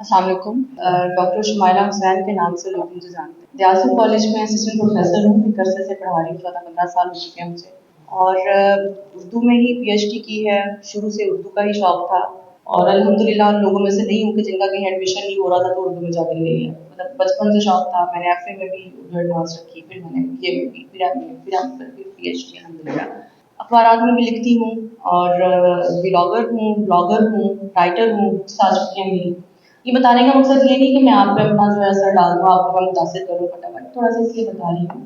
अस्सलाम वालेकुम। डॉक्टर शुमाइला हुसैन के नाम से लोग मुझे जानते हैं। दयालसिंह कॉलेज में असिस्टेंट प्रोफेसर हूँ, एक अरसे से पढ़ा रही हूँ, 14-15 साल हो चुके हैं मुझे। और उर्दू में ही पीएचडी की है। शुरू से उर्दू का ही शौक था और अल्हम्दुलिल्लाह उन लोगों में से नहीं हूँ कि जिनका कहीं एडमिशन नहीं हो रहा था तो उर्दू में जाके ले लिया। मतलब बचपन से शौक था। मैंने एफए में भी उर्दू एडवांस रखी, फिर मैंने बीए में भी, फिर एमए में, फिर पीएचडी अल्हम्दुलिल्लाह। अखबारात में भी लिखती हूँ और ब्लॉगर हूँ, ब्लॉगर हूँ, राइटर हूँ, आ चुकी हैं मेरी। ये बताने का मकसद ये नहीं कि मैं आप पे अपना जो है असर डाल दूँ, आपको मैं मुतासिर करूँ, फटाफट थोड़ा सा इसलिए बता रही हूँ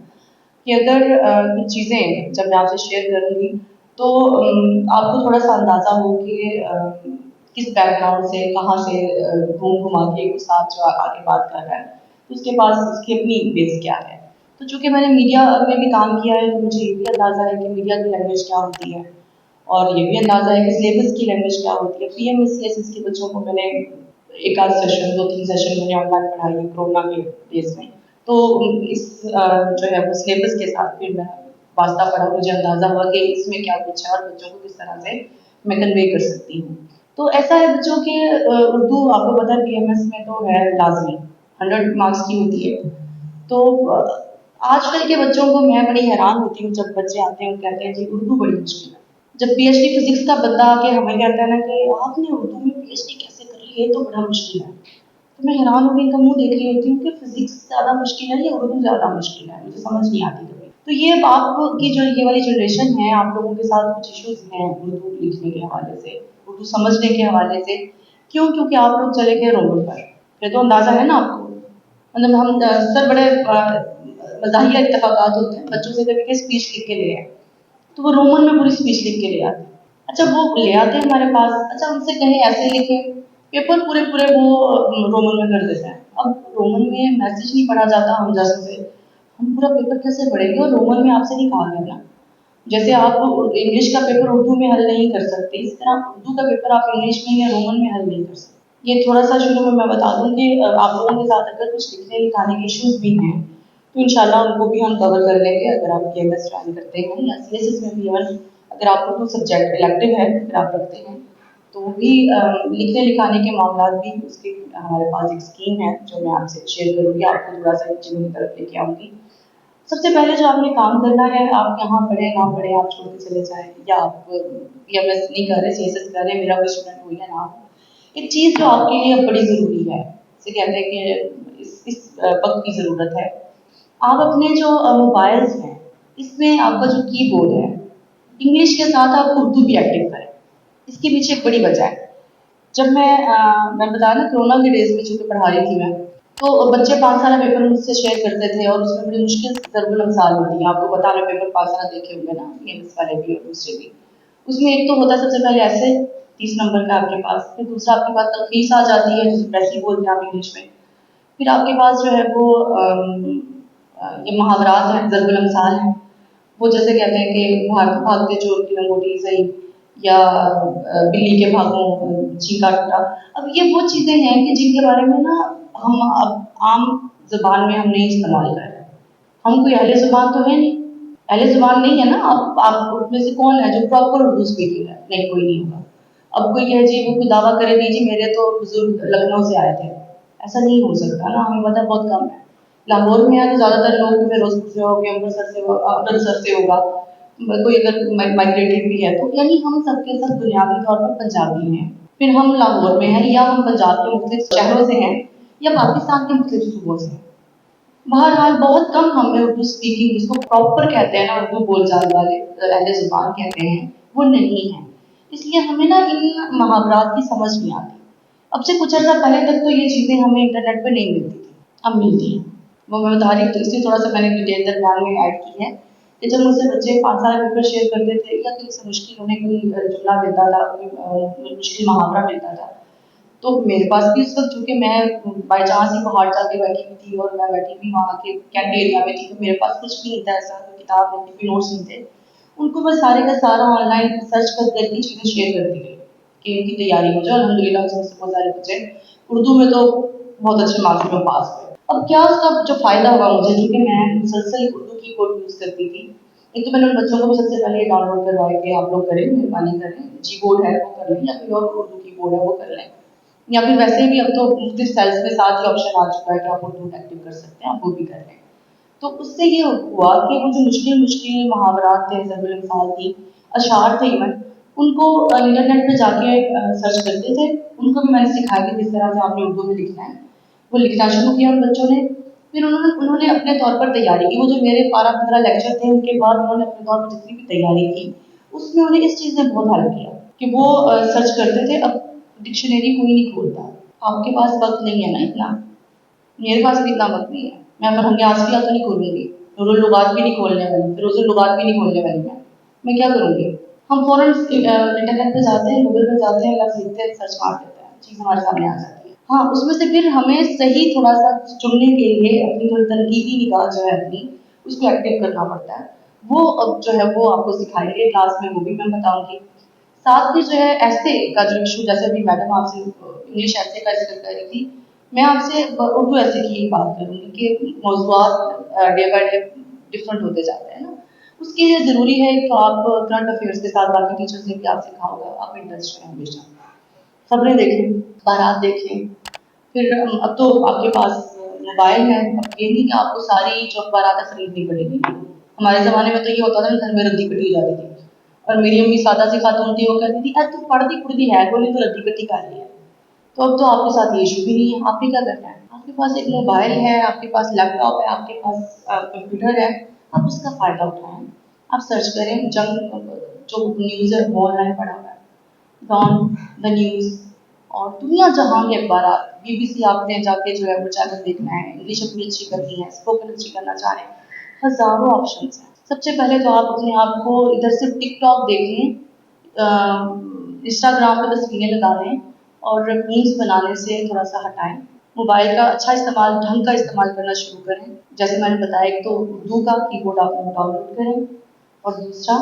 कि अगर कुछ चीज़ें जब मैं आपसे शेयर करूँगी तो आपको थोड़ा सा अंदाज़ा हो कि किस बैकग्राउंड से, कहाँ से घूम घुमा के एक साथ जो आगे बात कर रहा है, तो उसके पास उसकी अपनी बेस क्या है। तो चूँकि मैंने मीडिया में भी काम किया है तो मुझे ये भी अंदाज़ा है कि मीडिया की लैंग्वेज क्या होती है और ये भी अंदाज़ा है कि सिलेबस की लैंग्वेज क्या होती है। पीएमएससीएसएस के बच्चों को मैंने एक आध सेशन, 2-3 सेशन मैंने ऑनलाइन पढ़ाई है कोरोना के डेज में। तो इस जो है वो सिलेबस के साथ फिर मैं वास्ता पढ़ा, मुझे अंदाज़ा हुआ कि इसमें क्या कुछ है और बच्चों को किस तरह से मैं कन्वे कर सकती हूँ। तो ऐसा है बच्चों के उर्दू आपको पता है पीएमएस में तो है लाज़मी, 100 मार्क्स की होती है। तो आजकल के बच्चों को मैं बड़ी हैरान होती हूँ जब बच्चे आते हैं और कहते हैं जी उर्दू बड़ी मुश्किल है। जब पीएचडी फिजिक्स का बंदा आके हमें कहता है ना कि आपने उर्दू में पीएचडी कैसे कर ली, ये तो बड़ा मुश्किल है। तो मैं हैरान होकर इनका मुंह देख रही होती हूँ कि फिजिक्स ज़्यादा मुश्किल है या उर्दू ज़्यादा मुश्किल है, मुझे समझ नहीं आती कभी। तो ये आपकी जो ये वाली जनरेशन है, आप लोगों के साथ कुछ इश्यूज हैं उर्दू लिखने के हवाले से, उर्दू समझने के हवाले से। क्यों? क्योंकि आप लोग चले गए रोमन पर। ये तो अंदाज़ा है ना आपको। मतलब हम सर बड़े मज़ाहिया इत्तेफाकात होते हैं, बच्चों से कभी के स्पीच लिख के ले आए, तो वो रोमन में पूरी स्पीच लिख के ले आते। अच्छा वो ले आते हैं हमारे पास, अच्छा उनसे कहें ऐसे लिखे, पेपर पूरे पूरे वो रोमन में कर देते हैं। अब रोमन में मैसेज नहीं पढ़ा जाता हम जैसे से, हम पूरा पेपर कैसे पढ़ेंगे और रोमन में आपसे नहीं कहा गया ना। जैसे आप इंग्लिश का पेपर उर्दू में हल नहीं कर सकते, इस तरह उर्दू का पेपर आप इंग्लिश में या रोमन में हल नहीं कर सकते। ये थोड़ा सा शुरू में मैं बता दूं कि आप लोगों के साथ अगर कुछ लिखने लिखाने के इश्यूज भी हैं तो इंशाल्लाह उनको भी हम कवर कर लेंगे अगर आप केएमएस ज्वाइन करते हैं या सीएसएस में भी इवन अगर आपको कोई सब्जेक्ट इलेक्टिव है अगर आप रखते हैं तो भी लिखने लिखाने के मामला भी उसके हमारे पास एक स्कीम है जो मैं आपसे शेयर करूँगी, आपको थोड़ा सा चीज़ों की तरफ लेके आऊँगी। सबसे पहले जो आपने काम करना है, आप यहाँ पढ़े ना पढ़े, आप छोड़ के चले जाएँ या आप पीएमएस नहीं कर रहे, सीएसएस कर रहे हैं, मेरा कोई स्टूडेंट हो या ना हो। एक चीज़ जो आपके लिए अब बड़ी ज़रूरी है, जिसे कहते हैं कि इस वक़्त की ज़रूरत है। आप अपने जो मोबाइल्स हैं, इसमें आपका जो कीबोर्ड है, इंग्लिश के साथ आप उर्दू भी एक्टिव करें। इसके पीछे एक बड़ी वजह है। जब मैं बताया ना कोरोना के डेज़ में चूँकि पढ़ा रही थी मैं, तो बच्चे पाँच-साल पेपर मुझसे शेयर करते थे और उसमें बड़ी मुश्किल ज़रबुल अमसाल होती है। आपको पता है पेपर पास-साल देखे होंगे ना, पीएमएस वाले भी और दूसरे भी। उसमें एक तो होता है सबसे पहले ऐसे 30 नंबर का आपके पास, फिर दूसरा आपके पास तलख़ीस आ जाती है जिसे पैसिव बोलते हैं आप इंग्लिश में। फिर आपके पास जो है वो ये मुहावरात हैं, ज़रबुल अमसाल हैं। वो जैसे कहते हैं कि भागते चोर की लंगोटी सही या बिल्ली के भागों छींका टूटा। अब ये वो चीज़ें हैं कि जिनके बारे में ना हम अब आम ज़ुबान में हम नहीं इस्तेमाल कर रहे हैं। हम कोई अहले ज़ुबान तो है नहीं, अहले ज़ुबान नहीं है ना। आप में से कौन है जो प्रॉपर उर्दू स्पीकिंग है? नहीं, कोई नहीं होगा। अब कोई कहे जी वो कोई दावा करे नहीं जी मेरे तो बुज़ुर्ग लखनऊ से आए थे, ऐसा नहीं हो सकता ना, हमें पता बहुत कम है। लाहौर में है तो ज़्यादातर लोग फिरोज़पुर से होंगे, अमृतसर से होगा, कोई अगर माइग्रेटेड भी है तो यानी हम सबके सब बुनियादी तौर पर पंजाबी हैं। फिर हम लाहौर में हैं या हम पंजाब के मुख्तलिफ शहरों से हैं या पाकिस्तान के मुख्तलिफ सूबों से हैं। बहरहाल बहुत कम हम में उर्दू स्पीकिंग जिसको प्रॉपर कहते हैं ना उर्दू बोलचाल वाले अहले ज़ुबान कहते हैं, वो नहीं है। इसलिए हमें ना इन मुहावरात की समझ नहीं आती। अब से कुछ अर्सा पहले तक तो ये चीज़ें हमें इंटरनेट पे नहीं मिलती थी, अब मिलती हैं। वो मैं बता रही हूँ तो इसलिए थोड़ा-सा मैंने डिटेल दरमियान में ऐड की है कि जब मुझसे बच्चे 5 साल पेपर शेयर करते थे या कहीं से मुश्किल उन्हें कोई जुमला मिलता था, कोई मुश्किल मुहावरा मिलता था, तो मेरे पास भी उस वक़्त चूँकि मैं बाय चांस ही बाहर जाके बैठी हुई थी और मैं बैठी हुई वहाँ के कैंट एरिया में थी, तो मेरे पास कुछ भी नहीं था ऐसा, कोई किताब नहीं थी, कोई नोट्स नहीं थे। उनको मैं सारे का सारा ऑनलाइन सर्च कर कर के चीज़ें शेयर करती गई कि उनकी तैयारी हो जाए। अल्हम्दुलिल्लाह उसमें से बहुत सारे बच्चे उर्दू में तो बहुत अच्छे मार्क्स में पास हुए। अब क्या उसका जो फ़ायदा हुआ मुझे क्योंकि मैं मुसलसल उर्दू कीबोर्ड यूज़ करती थी। एक तो मैंने उन बच्चों को भी सबसे पहले ये डाउनलोड करवाया कि आप लोग करें, मेहरबानी करें, जी बोर्ड है वो कर लें या कोई और उर्दू कीबोर्ड है वो कर लें। या फिर वैसे भी अब तो मुफ्त सेल्स में साथ ही ऑप्शन आ चुका है कि आप उर्दू एक्टिव कर सकते हैं, आप वो भी कर लें। तो उससे ये हुआ कि वो जो मुश्किल मुश्किल मुहावरात थे, ज़रूल मिसाल थी, अशार थे इवन, उनको इंटरनेट पे जाके सर्च करते थे। उनको भी मैंने सिखाया कि किस तरह से आपने उर्दू में लिखना है। वो लिखना शुरू किया उन बच्चों ने। फिर उन्होंने उन्होंने अपने तौर पर तैयारी की। वो जो मेरे 12-15 लेक्चर थे, उनके बाद उन्होंने अपने तौर पर जितनी भी तैयारी की, उसमें उन्हें इस चीज़ ने बहुत हेल्प किया कि वो सर्च करते थे। अब डिक्शनरी कोई नहीं खोलता, आपके पास वक्त नहीं है ना इतना, मेरे पास भी इतना वक्त नहीं है। मैं बरहंगासबिया तो नहीं खोलूंगी, नूरुल लुगात भी नहीं खोलने वाली, फिरोजुल लुगात भी नहीं खोलने वाली मैं क्या करूंगी? हम फौरन इंटरनेट पे जाते हैं, गूगल पे जाते हैं, लफ्ज लिखते हैं, सर्च मार देते हैं, चीज़ हमारे सामने आ जाती है। हाँ, उसमें से फिर हमें सही थोड़ा सा चुनने के लिए अपनी थोड़ी तनकीदी निगाह जो है अपनी, उसको एक्टिव करना पड़ता है। वो अब जो है वो आपको सिखाएंगे क्लास में, वो भी मैं बताऊंगी। साथ में जो है ऐसे का जो इशू, जैसे अभी मैडम आपसे इंग्लिश ऐसे का जिक्र कर रही थी, मैं आपसे उर्दू ऐसे की एक बात करूंगी कि मौज़ूआत डे बाय डे डिफरेंट होते जाते हैं ना। उसके लिए ज़रूरी है कि आप करंट अफेयर्स के साथ, बाकी टीचर्स ने भी आपसे कहा होगा, आप इंटरेस्ट रहे हमेशा, खबरें देखें, अखबारात देखें। फिर अब तो आपके पास मोबाइल है, अब ये नहीं कि आपको सारी जो अखबारात है खरीदनी पड़ेगी। हमारे ज़माने में तो ये होता था ना, घर में रद्दी कटी जाती थी, और मेरी अम्मी सादा सी खातून थी, वो कहती थी यार तू पढ़ती पुढ़ती है बोली तो रद्दी कट्टी कर रही है। तो अब तो आपके साथ ये इशू भी नहीं है, आपने क्या करना है, आपके पास एक मोबाइल है, आपके पास लैपटॉप है, आपके पास कंप्यूटर है, आप उसका फ़ायदा उठाएं। आप सर्च करें, जंग जो न्यूज़ है वो ऑनलाइन पढ़ा हुआ है, डॉन द न्यूज़, और दुनिया जहां के अखबार, बीबीसी आपने जाके जो है वो चैनल देखना है, इंग्लिश अपनी अच्छी करनी है, स्पोकन अच्छी करना चाह रहे हैं, हजारों ऑप्शन हैं। सबसे पहले तो आप अपने आप को इधर से टिकटॉक देखें, इंस्टाग्राम पे तस्वीरें लगाने और मीम्स बनाने से थोड़ा सा हटाएं। मोबाइल का अच्छा इस्तेमाल, ढंग का इस्तेमाल करना शुरू करें। जैसे मैंने बताया, एक तो उर्दू का कीबोर्ड आप डाउनलोड करें, और दूसरा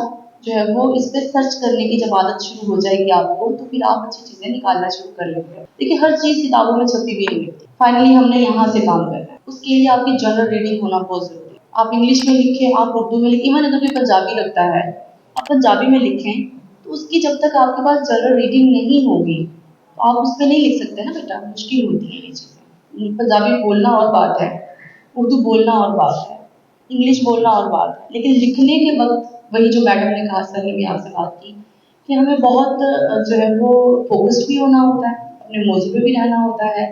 जो है वो इस पे सर्च करने की जब आदत शुरू हो जाएगी आपको, तो फिर आप अच्छी चीज़ें निकालना शुरू कर लेंगे। देखिए, हर चीज़ किताबों में छपी भी नहीं होती। फाइनली हमने यहाँ से काम करना है, उसके लिए आपकी जनरल रीडिंग होना बहुत ज़रूरी है। आप इंग्लिश में लिखें, आप उर्दू में लिखें, इवन अगर कोई पंजाबी लगता है, आप पंजाबी में लिखें, तो उसकी जब तक आपके पास जनरल रीडिंग नहीं होगी, तो आप उस पर नहीं लिख सकते ना बेटा, मुश्किल होती है ये चीज़ें। पंजाबी बोलना और बात है, उर्दू बोलना और बात है, इंग्लिश बोलना और बात है, लेकिन लिखने के वक्त वही जो मैडम ने कहा, सर ने भी आपसे बात की, कि हमें बहुत जो है वो फोकस्ड भी होना होता है, अपने मौजू पे भी रहना होता है,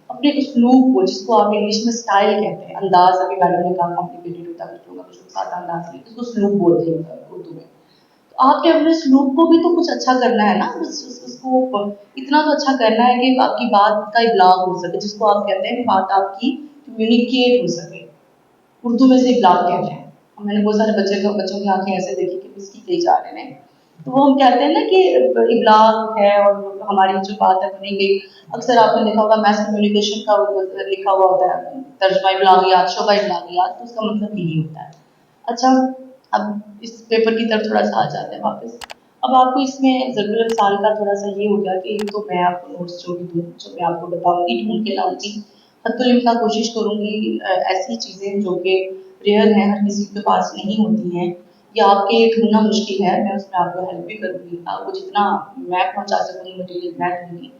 अपने उसलूब को, जिसको आप इंग्लिश में स्टाइल कहते हैं, अंदाज, अभी मैडम ने कहा कॉम्प्लिकेटेड होता है, कुछ सादा अंदाज नहीं, उसको उसलूब बोलते हैं उर्दू में। तो आपके अपने उसलूब को भी तो कुछ अच्छा करना है ना, उसको इतना तो अच्छा करना है कि आपकी बात का इब्लाग हो सके, जिसको आप कहते हैं बात आपकी कम्युनिकेट हो सके, उर्दू में से इब्लाग कहते हैं। मैंने बहुत सारे बच्चों की आंखें ऐसे देखी कि इसकी कही जा रहे हैं, तो वो हम कहते हैं ना कि इब्लाग है, और हमारी जो बात है बनी गई। अक्सर आपने देखा होगा मैस कम्युनिकेशन का लिखा हुआ होता है, तर्जमा इब्लागियात, शोबा इब्लागियात, तो उसका मतलब यही होता है। अच्छा, अब इस पेपर की तरफ थोड़ा सा आ जाते हैं वापस। अब आपको इसमें ज़रूर इंसान का थोड़ा सा ये हो गया कि एक तो मैं आपको नोट्स जो भी दूँ, जो मैं आपको बताऊँगी, ढूंढ के लाऊंगी, खत्तुल लिखना कोशिश करूँगी, ऐसी चीज़ें जो कि रेयर हैं, हर किसी के पास नहीं होती हैं, या आपके लिए ढूंढना मुश्किल है, मैं उसमें आपको हेल्प भी करूँगी, आपको जितना मैं पहुँचा सकूँगी मटेरियल मैं दूँगी।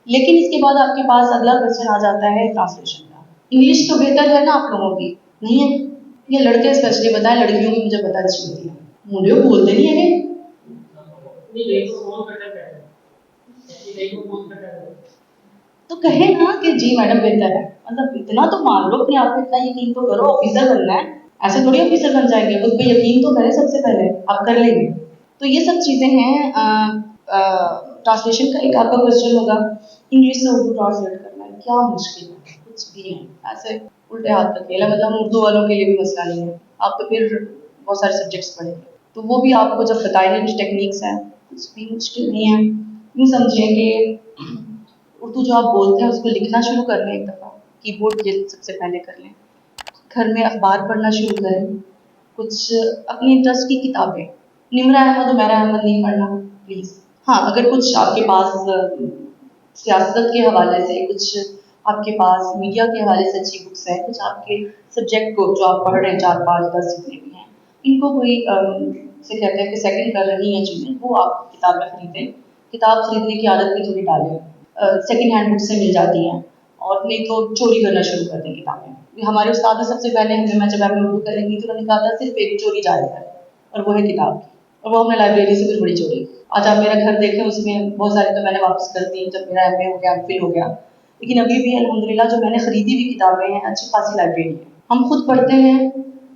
लेकिन इसके बाद आपके पास अगला क्वेश्चन आ जाता है ट्रांसलेशन का। इंग्लिश तो बेहतर है ना आप लोगों की, नहीं है? ये लड़के स्पेशली बताएं, लड़कियों की मुझे पता अच्छी होती है, मुझे बोलते नहीं है। तो कहे ना कि जी मैडम बेहतर है, मतलब इतना तो मान लो, अपने आप पे इतना यकीन तो करो, ऑफिसर बनना है, ऐसे थोड़ी ऑफिसर बन जाएंगे, खुद पे यकीन तो करें सबसे पहले, आप कर लेंगे। तो ये सब चीजें हैं। ट्रांसलेशन का एक आपका क्वेश्चन होगा, इंग्लिश से उर्दू ट्रांसलेट करना है, क्या मुश्किल है, कुछ भी नहीं, ऐसे उल्टे हाथ का खेल है, मतलब उर्दू वालों के लिए भी मसला नहीं है, आप तो फिर बहुत सारे सब्जेक्ट्स पढ़ेंगे, तो वो भी आपको जब बताएंगे कुछ टेक्निक्स हैं, कुछ भी मुश्किल नहीं है। यूँ समझिए कि उर्दू जो आप बोलते हैं उसको लिखना शुरू कर लें, एक दफ़ा कीबोर्ड ये सबसे पहले कर लें, घर में अखबार पढ़ना शुरू करें, कुछ अपनी इंटरेस्ट की किताबें, निमरा अहमद उमैरा अहमद नहीं पढ़ना प्लीज़। हाँ, अगर कुछ आपके पास सियासत के हवाले से, कुछ आपके पास मीडिया के हवाले से अच्छी बुक्स हैं, कुछ आपके सब्जेक्ट को जो आप पढ़ रहे हैं, 4, 5, 10 जितने भी हैं, इनको कोई से कहते हैं कि सेकंड कर रही हैं चीज़ें, वो आप किताबें खरीदें, किताब खरीदने की आदत भी थोड़ी डालें। सेकेंड हैंड बुक से मिल जाती हैं, और नहीं तो चोरी करना शुरू कर दें किताबें। हमारे उस्ताद ने सबसे पहले हमें, मैं जब एम उर्दू करेंगी तो उन्होंने कहा था सिर्फ एक चोरी जायज़ है, और वो है किताब की, और वो हमने लाइब्रेरी से फिर बड़ी चोरी। आज आप मेरा घर देखें, उसमें बहुत सारी तो मैंने वापस कर दी जब मेरा एमए हो गया, एमफिल हो गया, लेकिन अभी भी अल्हम्दुलिल्लाह जो मैंने खरीदी हुई किताबें हैं, अच्छी खासी लाइब्रेरी है। हम खुद पढ़ते हैं,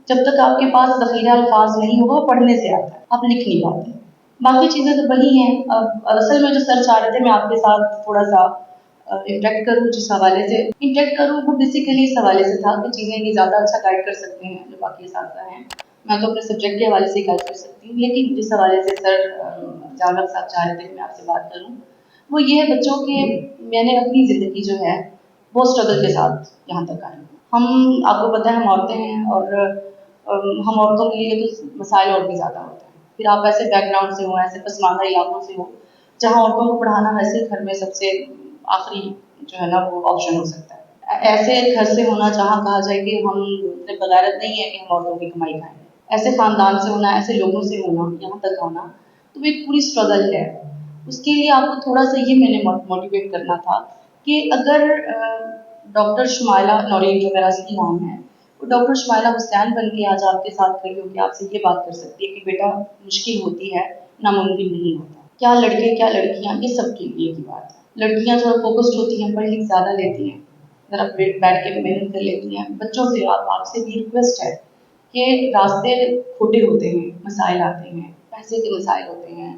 जब तक आपके पास ज़ख़ीरा अल्फाज नहीं होगा, वो पढ़ने से आता है, आप लिख नहीं पाते। बाकी चीज़ें तो वही हैं। अब असल में जो सर चाह रहे थे मैं आपके साथ थोड़ा सा इंटरेक्ट करूँ, जिस हवाले से इंटरेक्ट करूँ, वो बेसिकली इस हवाले से था कि चीज़ें ये ज़्यादा अच्छा गाइड कर सकते हैं जो बाकी इस्तिज़ा हैं। मैं तो अपने सब्जेक्ट के हवाले से ही गाइड कर सकती हूँ, लेकिन जिस हवाले से सर जावेद साहब चाह रहे थे कि मैं आपसे बात करूँ, वो ये है बच्चों के, मैंने अपनी ज़िंदगी जो है वो स्ट्रगल के साथ यहाँ तक आई। हम, आपको पता है हम औरतें हैं, और हम औरतों के लिए तो मसाइल और भी ज़्यादा होते हैं। फिर आप ऐसे बैकग्राउंड से हो, ऐसे पसमानदा इलाकों से हो, जहाँ औरतों को पढ़ाना वैसे घर में सबसे आखिरी जो है ना वो ऑप्शन हो सकता है। ऐसे घर से होना जहाँ कहा जाए कि हम इतने बगैरत नहीं है कि हम औरतों की कमाई खाएं, ऐसे खानदान से होना, ऐसे लोगों से होना, यहाँ तक होना, तो वो एक पूरी स्ट्रगल है। उसके लिए आपको थोड़ा सा ये मैंने मोटिवेट करना था कि अगर डॉक्टर शुमाइला नौरीन जो मेरा असली नाम है, वो डॉक्टर शुमाइला हुसैन बन के आज आपके साथ खड़ी होकर आपसे ये बात कर सकती है कि बेटा मुश्किल होती है, नामुमकिन नहीं होता। क्या लड़के क्या लड़कियाँ, ये सबके लिए की बात है। लड़कियाँ थोड़ा फोकस्ड होती हैं, पढ़ लिख ज़्यादा लेती हैं, ज़रा बैठ के मेहनत कर लेती हैं। बच्चों से आपसे भी रिक्वेस्ट है कि रास्ते खोटे होते हैं, मसाइल आते हैं, पैसे के मसाइल होते हैं,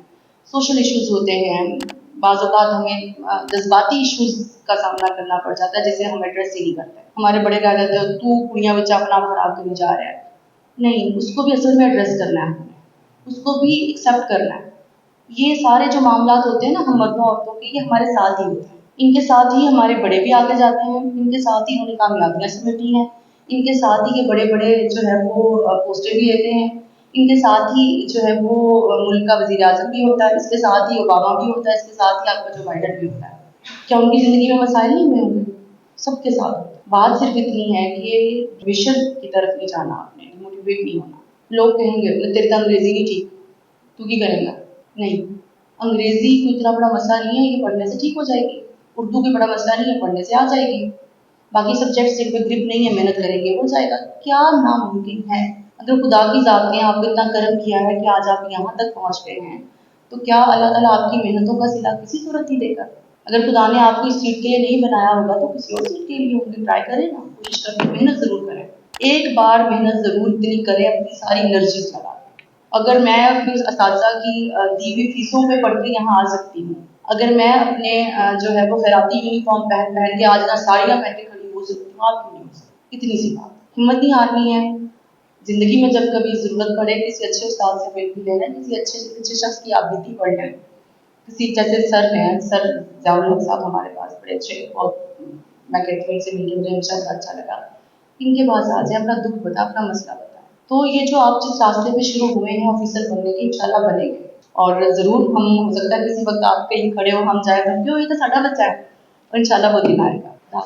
सोशल इश्यूज होते हैं, बाज़ औक़ात हमें जज्बाती इश्यूज का सामना करना पड़ जाता है जिसे हम एड्रेस ही नहीं करते। हमारे बड़े कह देते हैं तू कुड़ियाँ बच्चा अपना आप खराब करी जा रहा है। नहीं, उसको भी असल में एड्रेस करना है हमें, उसको भी एक्सेप्ट करना है। ये सारे जो मामलात होते हैं ना हम मर्दों औरतों के, ये हमारे साथ ही होते हैं। इनके साथ ही हमारे बड़े भी आगे जाते हैं, इनके साथ ही उन्हें कामयाबियाँ समेटी हैं, इनके साथ ही ये बड़े बड़े जो है वो पोस्टें भी लेते हैं, इनके साथ ही जो है वो मुल्क का वज़ीर आज़म भी होता है, इसके साथ ही ओबामा भी होता है, इसके साथ ही आपका जो बाइडन भी होता है। क्या उनकी ज़िंदगी में मसाइल नहीं हुए होंगे? सबके साथ। बात सिर्फ इतनी है कि विशन की तरफ नहीं जाना आपने, मोटिवेट नहीं होना। लोग कहेंगे तेरी तो अंग्रेज़ी नहीं ठीक, तू की करेगा? नहीं, अंग्रेज़ी कोई इतना बड़ा मसला नहीं है, ये पढ़ने से ठीक हो जाएगी। उर्दू कोई बड़ा मसला नहीं है, पढ़ने से आ जाएगी। बाकी सब्जेक्ट्स जिन पे ग्रिप नहीं है, मेहनत करेंगे हो जाएगा। क्या नामुमकिन है? अगर खुदा की ज़ात ने आपको इतना करम किया है कि आज आप यहाँ तक पहुँच गए हैं, तो क्या अल्लाह ताला आपकी मेहनतों का सिला किसी सूरत नहीं देगा? अगर खुदा ने आपको इस सीट के लिए नहीं बनाया होगा तो किसी और सीट के लिए होंगे। ट्राई करें ना, कोशिश करके मेहनत ज़रूर करें। एक बार मेहनत ज़रूर इतनी करें, अपनी सारी एनर्जीज़ लगा दें। अगर मैं अपनी असातिज़ा की दी हुई फीसों पे पढ़ के यहाँ आ सकती हूँ, अगर मैं अपने जो है वो खैराती यूनिफॉर्म पहन पहन के आज ना साड़ियाँ पहन के खड़ी हो सकती हूँ, आप क्यों नहीं हो सकती? इतनी सी बात। हिम्मत नहीं हारनी है। ज़िंदगी में जब कभी ज़रूरत पड़े किसी अच्छे उस्ताद से मिल भी लेना, किसी अच्छे शख्स की आप बीती पढ़ लें। किसी जैसे सर हैं, सर ज़ियाउल हक साहब हमारे पास बड़े अच्छे, और मैं कहती हूँ इनसे मिलके मुझे हमेशा बड़ा अच्छा लगा। इनके पास आ जाएँ, अपना दुःख बताएँ, अपना मसला बताएँ। तो ये जो आप जिस रास्ते पे शुरू हुए हैं ऑफ़िसर बनने के, इंशाल्लाह बनेंगे। और ज़रूर हम, हो सकता है किसी वक़्त आप कहीं खड़े हो, हम जाएँ तो क्यों ये तो साडा बच्चा है, और इंशाल्लाह वो दिन आएगा।